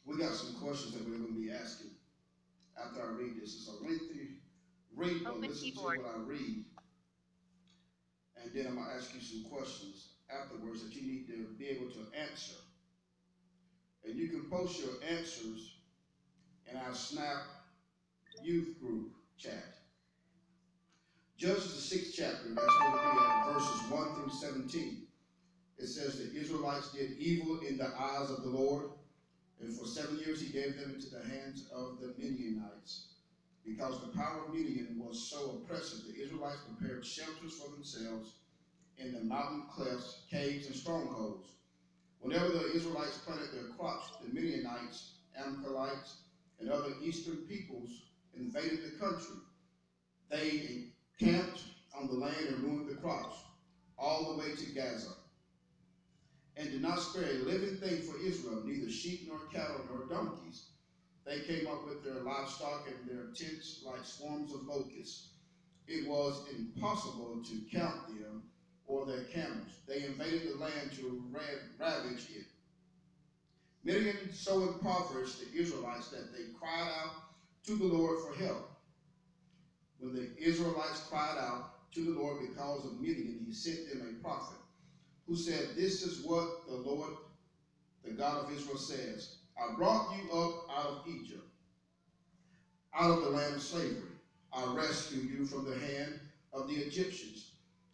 We got some questions that we're going to be asking after I read this. It's a lengthy read, but listen to what I read. And then I'm going to ask you some questions afterwards that you need to be able to answer. And you can post your answers in our Snap youth group chat. Judges, the 6th chapter, that's going to be at verses 1 through 17. It says the Israelites did evil in the eyes of the Lord, and for 7 years he gave them into the hands of the Midianites. Because the power of Midian was so oppressive, the Israelites prepared shelters for themselves in the mountain clefts, caves, and strongholds. Whenever the Israelites planted their crops, the Midianites, Amalekites, and other eastern peoples invaded the country. They camped on the land and ruined the crops, all the way to Gaza, and did not spare a living thing for Israel, neither sheep nor cattle nor donkeys. They came up with their livestock and their tents like swarms of locusts. It was impossible to count them or their camels. They invaded the land to ravage it. Midian so impoverished the Israelites that they cried out to the Lord for help. When the Israelites cried out to the Lord because of Midian, he sent them a prophet who said, "This is what the Lord, the God of Israel, says. I brought you up out of Egypt, out of the land of slavery. I rescued you from the hand of the Egyptians,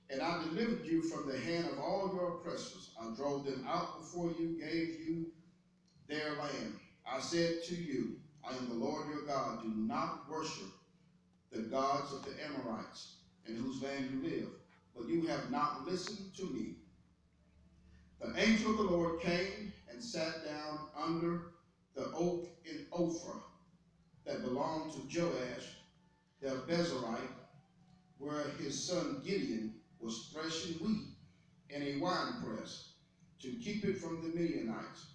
and I delivered you from the hand of all your oppressors. I drove them out before you, gave you their land. I said to you, I am the Lord your God. Do not worship the gods of the Amorites, in whose land you live. But you have not listened to me." The angel of the Lord came and sat down under the oak in Ophrah that belonged to Joash the Bezerite, where his son Gideon was threshing wheat in a winepress to keep it from the Midianites.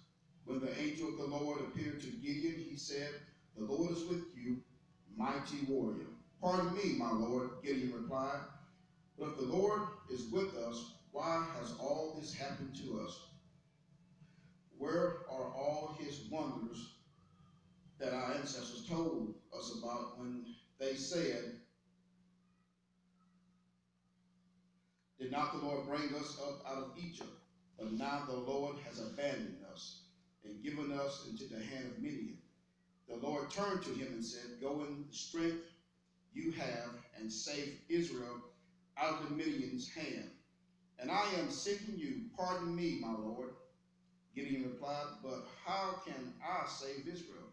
When the angel of the Lord appeared to Gideon, he said, "The Lord is with you, mighty warrior." "Pardon me, my Lord," Gideon replied, "but if the Lord is with us, why has all this happened to us? Where are all his wonders that our ancestors told us about when they said, 'Did not the Lord bring us up out of Egypt?' But now the Lord has abandoned us and given us into the hand of Midian." The Lord turned to him and said, "Go in the strength you have and save Israel out of the Midian's hand. And I am sending you. Pardon me, my Lord." Gideon replied, "But how can I save Israel?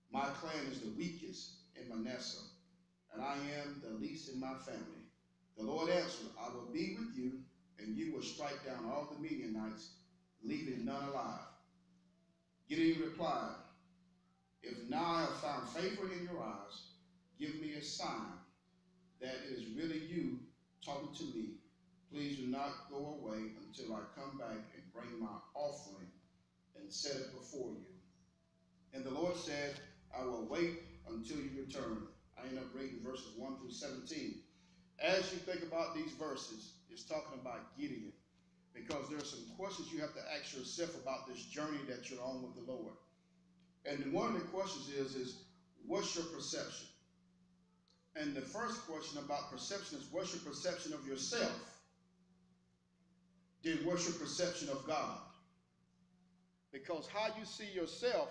My clan is the weakest in Manasseh, and I am the least in my family." The Lord answered, "I will be with you, and you will strike down all the Midianites, leaving none alive." Gideon replied, "If now I have found favor in your eyes, give me a sign that it is really you talking to me. Please do not go away until I come back and bring my offering and set it before you." And the Lord said, "I will wait until you return." I end up reading verses 1 through 17. As you think about these verses, it's talking about Gideon, because there are some questions you have to ask yourself about this journey that you're on with the Lord. And one of the questions is what's your perception? And the first question about perception is, what's your perception of yourself? Then what's your perception of God? Because how you see yourself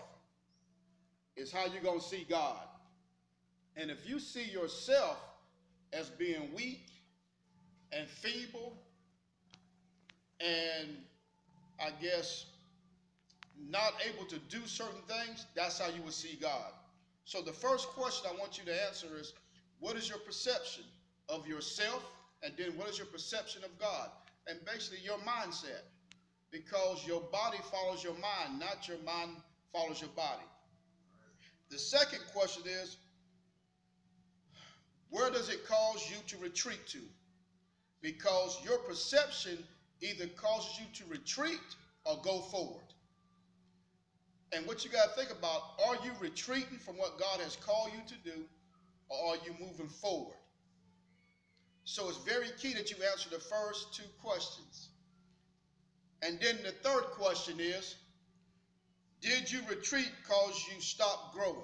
is how you're going to see God. And if you see yourself as being weak and feeble and, I guess, not able to do certain things, that's how you will see God. So the first question I want you to answer is, what is your perception of yourself? And then what is your perception of God? And basically your mindset. Because your body follows your mind, not your mind follows your body. The second question is, where does it cause you to retreat to? Because your perception either causes you to retreat or go forward. And what you got to think about, are you retreating from what God has called you to do, or are you moving forward? So it's very key that you answer the first two questions. And then the third question is, Did you retreat because you stopped growing?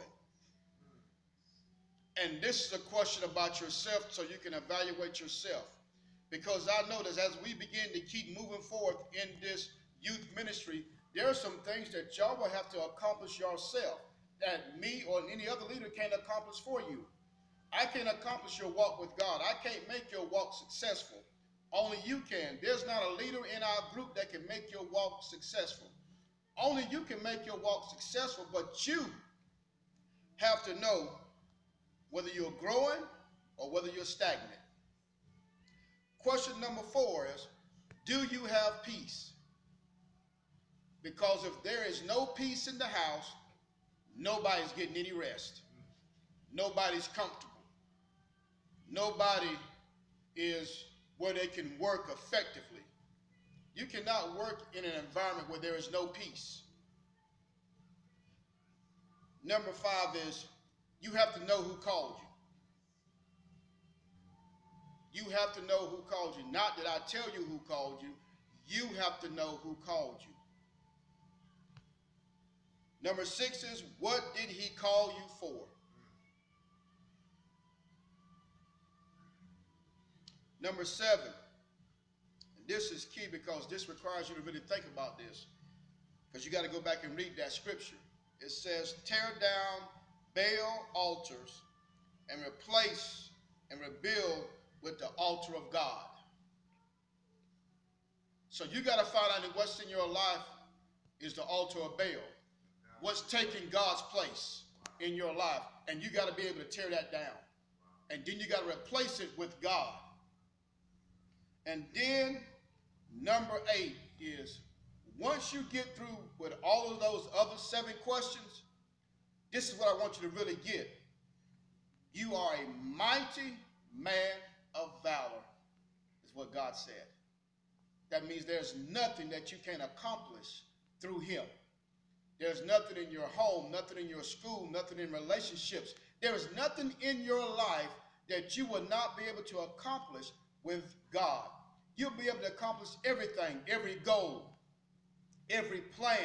And this is a question about yourself so you can evaluate yourself. Because I notice as we begin to keep moving forward in this youth ministry, there are some things that y'all will have to accomplish yourself that me or any other leader can't accomplish for you. I can't accomplish your walk with God. I can't make your walk successful. Only you can. There's not a leader in our group that can make your walk successful. Only you can make your walk successful, but you have to know whether you're growing or whether you're stagnant. Question number 4 is, do you have peace? Because if there is no peace in the house, nobody's getting any rest. Nobody's comfortable. Nobody is where they can work effectively. You cannot work in an environment where there is no peace. Number 5 is, you have to know who called you. You have to know who called you. Not that I tell you who called you. You have to know who called you. Number 6 is, what did he call you for? Number 7, and this is key because this requires you to really think about this, because you got to go back and read that scripture. It says, tear down Baal altars and replace and rebuild with the altar of God. So you got to find out what's in your life is the altar of Baal. What's taking God's place in your life. And you got to be able to tear that down. And then you got to replace it with God. And then number 8 is, once you get through with all of those other 7 questions, this is what I want you to really get. You are a mighty man of valor, is what God said. That means there's nothing that you can accomplish through him. There's nothing in your home, nothing in your school, nothing in relationships. There is nothing in your life that you will not be able to accomplish with God. You'll be able to accomplish everything, every goal, every plan.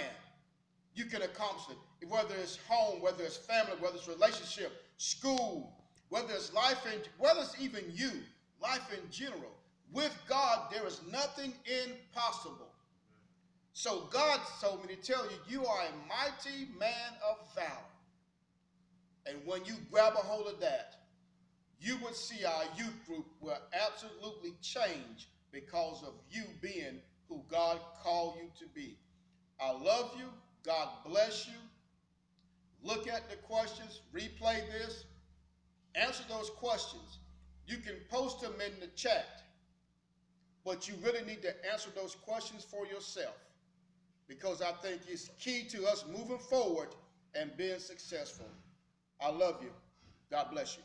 You can accomplish it, whether it's home, whether it's family, whether it's relationship, school, whether it's life, and whether it's even you, life in general. With God, there is nothing impossible. So God told me to tell you, you are a mighty man of valor. And when you grab a hold of that, you would see our youth group will absolutely change because of you being who God called you to be. I love you. God bless you. Look at the questions. Replay this. Answer those questions. You can post them in the chat, but you really need to answer those questions for yourself, because I think it's key to us moving forward and being successful. I love you. God bless you.